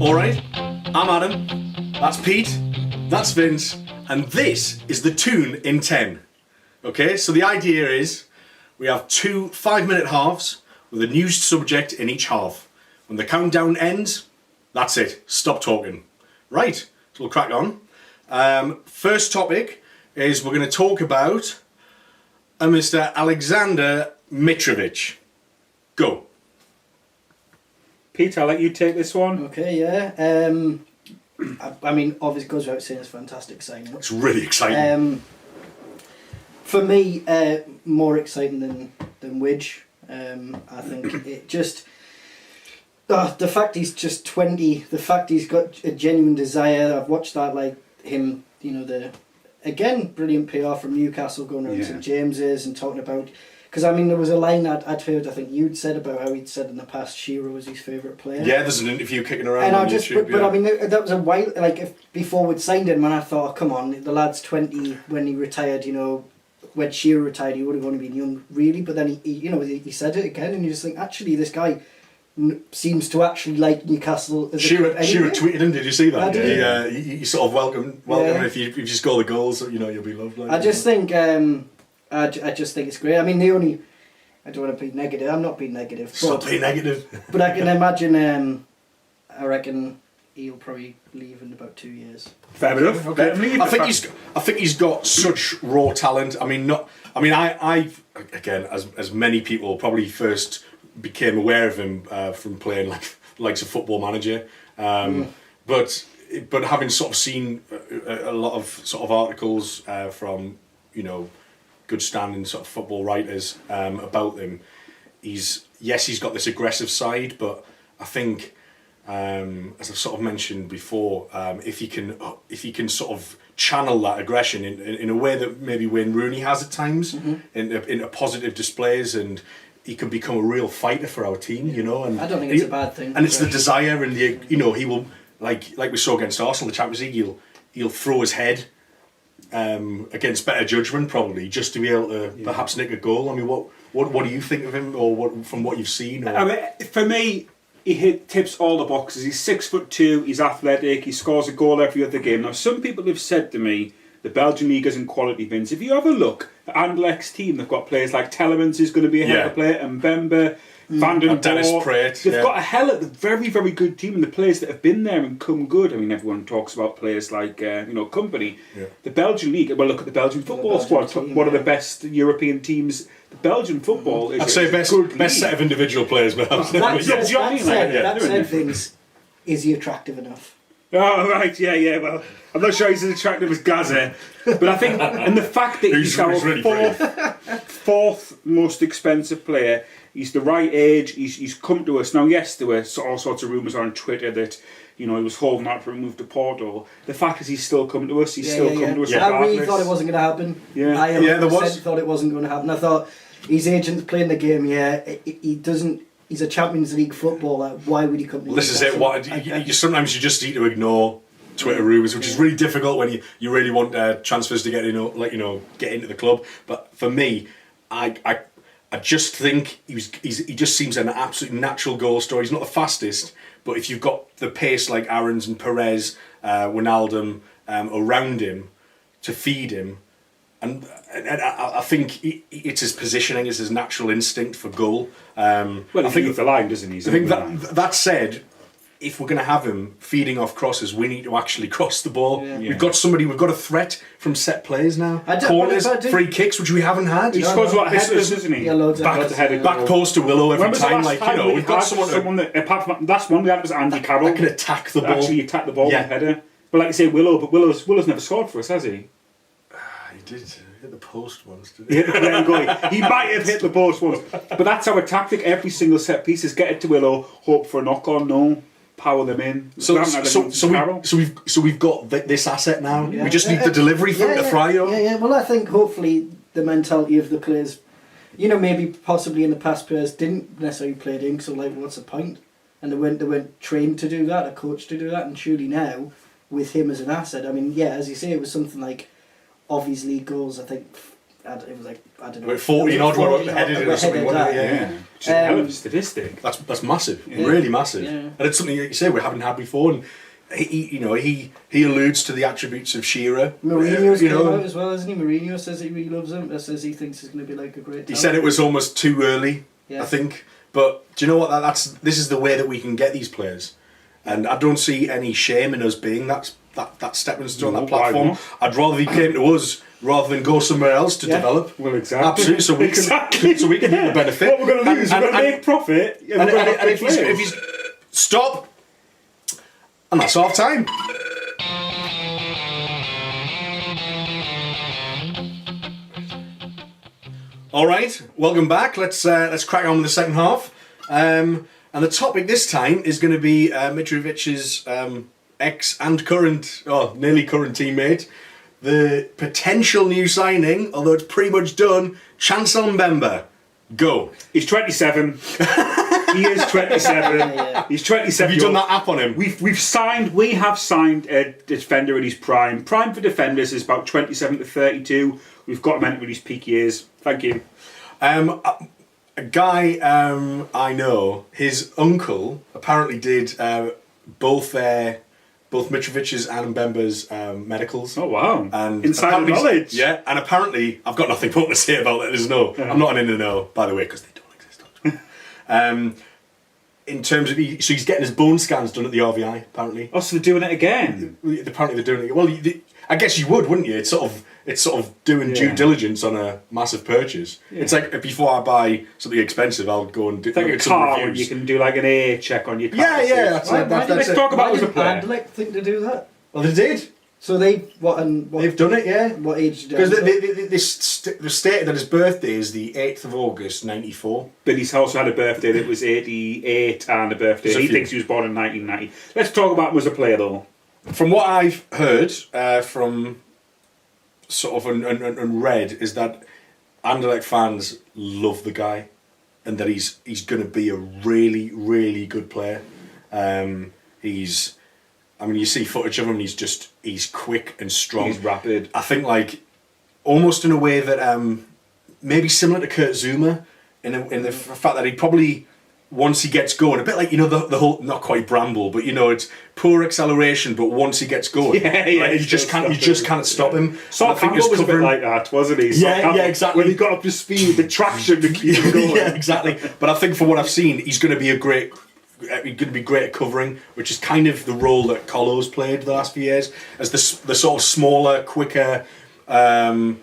Alright, I'm Adam, that's Pete, that's Vince, and this is the Toon in 10. Okay, so the idea is we have 2 5-minute halves with a new subject in each half. When the countdown ends, that's it, stop talking. Right, so we'll crack on. First topic is we're going to talk about Mr. Aleksandar Mitrovic. Go. Pete, I'll let you take this one. Okay, yeah. I mean, obviously, goes without saying, it's a fantastic signing. It's really exciting. For me, more exciting than Widge. I think it just... the fact he's just 20, the fact he's got a genuine desire. I've watched that, like, him, you know, again, brilliant PR from Newcastle going around St James's and talking about... Because, I mean, there was a line I'd heard, I think you'd said about how he'd said in the past Shearer was his favourite player. Yeah, there's an interview kicking around and on I just, YouTube. but I mean, that was a while, like, before we'd signed him, and I thought, oh, come on, the lad's 20 when he retired, you know, when Shearer retired, he would have only been young, really, but then he said it again, and you just think, actually, this guy seems to actually like Newcastle. As Shearer tweeted him, did you see that? He sort of welcome yeah. if you score the goals, you know, you'll be loved. Like, I just think, I just think it's great. I mean, I don't want to be negative. I'm not being negative. Stop being negative. But I can imagine. I reckon he'll probably leave in about 2 years. Fair enough. Okay. I think he's got such raw talent. I mean, I again, as many people probably first became aware of him from playing like a Football Manager, but having sort of seen a lot of sort of articles from, you know, good standing sort of football writers about him. He's got this aggressive side, but I think, as I've sort of mentioned before, if he can sort of channel that aggression in a way that maybe Wayne Rooney has at times, into positive displays, and he can become a real fighter for our team, you know. And I don't think it's a bad thing. And it's the desire and the, you know, he will, like we saw against Arsenal, the Champions League, he'll throw his head against better judgment probably, just to be able to perhaps nick a goal. I mean, what do you think of him, or from what you've seen? Or? I mean, for me, he tips all the boxes. He's 6'2", he's athletic, he scores a goal every other game. Now, some people have said to me, the Belgian league isn't quality, Vince. If you have a look at Anderlecht's team, they've got players like Telemans, who's going to be a hell of a player, and Mbemba, Van den Boer. They've got a hell of a very, very good team, and the players that have been there and come good. I mean, everyone talks about players like Company. Yeah. The Belgian league. Well, look at the Belgian football squad. One of the best European teams. The Belgian football is. I'd say best set of individual players, perhaps. That said, things. Is he attractive enough? Oh right, yeah. Well, I'm not sure he's as attractive as Gaza, but I think, and the fact that he's our really fourth most expensive player. He's the right age. He's come to us now. Yes, there were all sorts of rumours on Twitter that, you know, he was holding out for a move to Porto. The fact is, he's still come to us. He's still come to us. I really thought it wasn't going to happen. Yeah, I thought it wasn't going to happen. I thought his agent's playing the game. Yeah, he doesn't. He's a Champions League footballer. Why would he come to? This is it. Sometimes you just need to ignore Twitter rumours, which is really difficult when you really want transfers to get get into the club. But for me, I just think he just seems an absolute natural goal scorer. He's not the fastest, but if you've got the pace like Aarons and Perez, Wijnaldum around him to feed him, and I think it's his positioning, it's his natural instinct for goal. Well, I think the line, doesn't he? I think that said, if we're going to have him feeding off crosses, we need to actually cross the ball. Yeah. We've got a threat from set plays now. Corners, free kicks, which we haven't had. He scores a lot of headers, doesn't he? Back post to Willow every time. We've got someone that, apart from last one we had was Andy Carroll. That can attack the ball. Actually attack the ball with a header. But like you say, Willow's never scored for us, has he? He did. He hit the post once, didn't he? He might have hit the post once. But that's our tactic. Every single set piece is get it to Willow, hope for a knock-on, no, power them in. So we've got this asset now. Yeah. We just need the delivery from the Fryo. Yeah. Well, I think hopefully the mentality of the players, you know, maybe possibly in the past players didn't necessarily play it in, so like, what's the point? And they weren't trained to do that, or coached to do that, and surely now, with him as an asset, I mean, yeah, as you say, it was something like, of his league goals, I think it was like, I don't know. About 14 odd were headed in or something, wasn't it? Yeah. Which is a hell of a statistic. That's massive, really massive. Yeah. And it's something that you say we haven't had before. And he alludes to the attributes of Shearer. Mourinho's came out as well, hasn't he? Mourinho says he really loves him. Says he thinks he's going to be like a great talent. He said it was almost too early, Yeah. I think. But do you know what? This is the way that we can get these players. And I don't see any shame in us being that stepping stone, that platform. I'd rather he came to us rather than go somewhere else to develop. Well, exactly. Absolutely. So we can get the benefit. What we're going to lose, we're going to make profit. And if he's stop, and that's half time. All right, welcome back. Let's crack on with the second half. And the topic this time is going to be Mitrovic's ex and current, nearly current teammate, the potential new signing, although it's pretty much done, Chancel Mbemba. Go. He's 27. He is 27. Yeah. He's 27. Have you done that app on him? We have signed a defender in his prime. Prime for defenders is about 27 to 32. We've got him entering his peak years. Thank you. A guy I know, his uncle apparently did both Mitrovic's and Mbemba's medicals. Oh wow! And insider knowledge. Yeah, and apparently I've got nothing more to say about it. There's no. I'm not in the know, by the way, because they don't exist. In terms of so he's getting his bone scans done at the RVI apparently. Oh, so they're doing it again. Apparently they're doing it. Well, I guess you would, wouldn't you? It's sort of doing due diligence on a massive purchase. Yeah. It's like before I buy something expensive, I'll go and do like a car when you can do like an A check on your car. Yeah. Let's talk about it as a player. I'd like think to do that. Well, they did. So they've done it, yeah. What age did because they stated that his birthday is the 8th of August, 94. But he's also had a birthday that was 88 and a birthday. He thinks he was born in 1990. Let's talk about him as a player, though. From what I've heard from sort of and read is that Anderlecht fans love the guy, and that he's going to be a really, really good player. You see footage of him, and he's quick and strong. He's rapid. I think like almost in a way that maybe similar to Kurt Zouma in the fact that he probably, once he gets going, a bit like the whole, not quite Bramble, but it's poor acceleration, but once he gets going, you just can't stop him. So I think he was a bit like that, wasn't he? Yeah, exactly. When he got up to speed, the traction to keep him going. Yeah, exactly. But I think for what I've seen, he's going to be great at covering, which is kind of the role that Colo's played the last few years, as the sort of smaller, quicker, more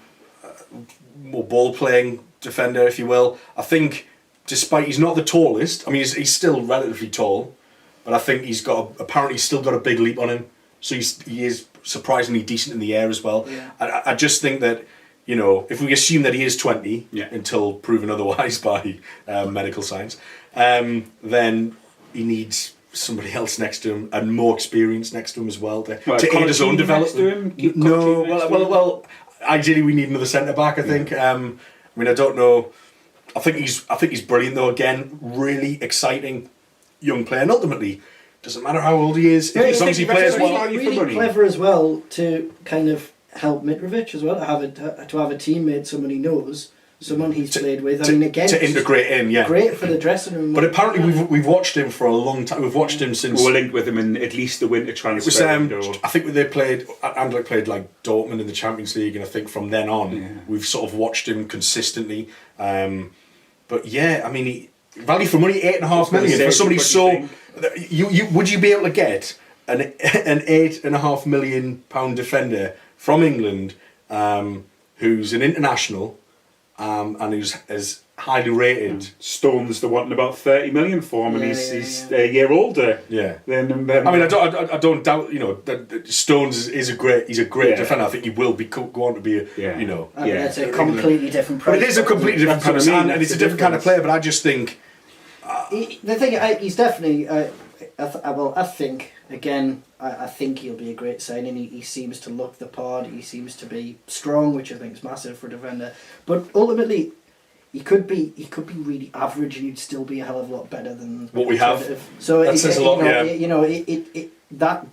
ball playing defender, if you will. I think, despite he's not the tallest, he's still relatively tall, but I think he's still got a big leap on him. So he is surprisingly decent in the air as well. Yeah. I just think that, if we assume that he is 20 until proven otherwise by medical science, then he needs somebody else next to him and more experience next to him as well to aid his own development. Well, ideally we need another centre back. I think. I don't know. I think he's brilliant though. Again, really exciting young player, and ultimately doesn't matter how old he is, as long as he plays well. Really clever as well to kind of help Mitrovic as well, to have a teammate, someone he knows, someone he's played with. Again, to integrate in, great for the dressing room. But apparently we've watched him for a long time. We've watched him since. We were linked with him in at least the winter transfer window. I think Anderlecht played like Dortmund in the Champions League, and I think from then on we've sort of watched him consistently. But yeah, value for money, 8.5 million for somebody so. Would you be able to get an £8.5 million defender from England, who's an international, and who's as highly rated? Stones they're wanting about 30 million for him, and he's a year older. Yeah. I don't doubt. That Stones is a great defender. I think he will go on to be It's a completely different. But it is a completely different kind of man, and it's a different kind of player. But I just think he's definitely. I think again. I think he'll be a great signing. He seems to look the part. He seems to be strong, which I think is massive for a defender. But ultimately, he could be really average, and he'd still be a hell of a lot better than what we have. So that says a lot. that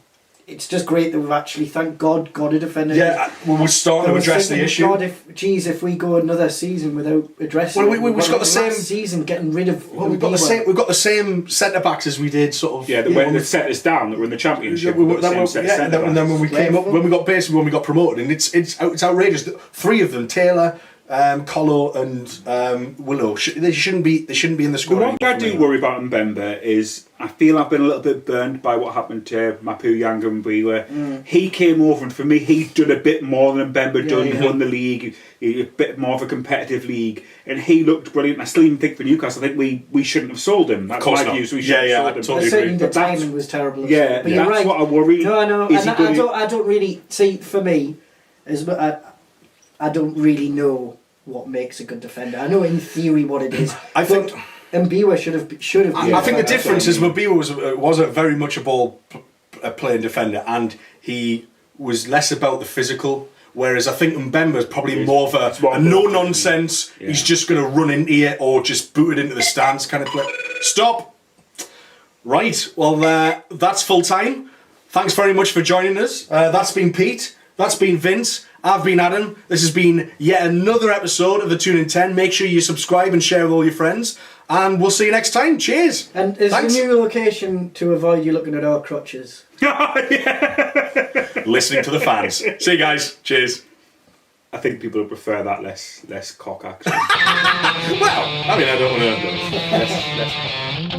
it's just great that we've actually, thank God, got a defender. Yeah, we're starting to address the issue. God, if we go another season without addressing, well, we've got the same season getting rid of. Well, we've got the same centre backs as we did sort of. Yeah, when they set us down, that were in the Championship. And then when we came up, when we got promoted, and it's outrageous. Three of them, Taylor, Colo, and Willow, they shouldn't be in the squad. The one thing I do worry about Mbemba is I feel I've been a little bit burnt by what happened to Mapu Yanga and Mbemba. He came over, and for me, he's done a bit more than Mbemba done. He won the league, a bit more of a competitive league, and he looked brilliant. I still even think for Newcastle, I think we shouldn't have sold him. That's my view. So we shouldn't have sold him. Totally agree. The timing was terrible. Yeah, but that's right. what I worry. No, I know. I don't really see. For me, I don't really know what makes a good defender. I know in theory what it is. I think Mbemba should have been. I think the difference is Mbemba was a very much a ball playing defender, and he was less about the physical. Whereas I think Mbemba is probably more of a no nonsense. Yeah. He's just going to run into it or just boot it into the stands kind of play. Stop. Right. Well, that's full time. Thanks very much for joining us. That's been Pete. That's been Vince. I've been Adam. This has been yet another episode of the Toon in 10. Make sure you subscribe and share with all your friends. And we'll see you next time. Cheers. And is the new location to avoid you looking at our crotches? Listening to the fans. See you guys. Cheers. I think people would prefer that less cock action. Well, I mean, I don't want to...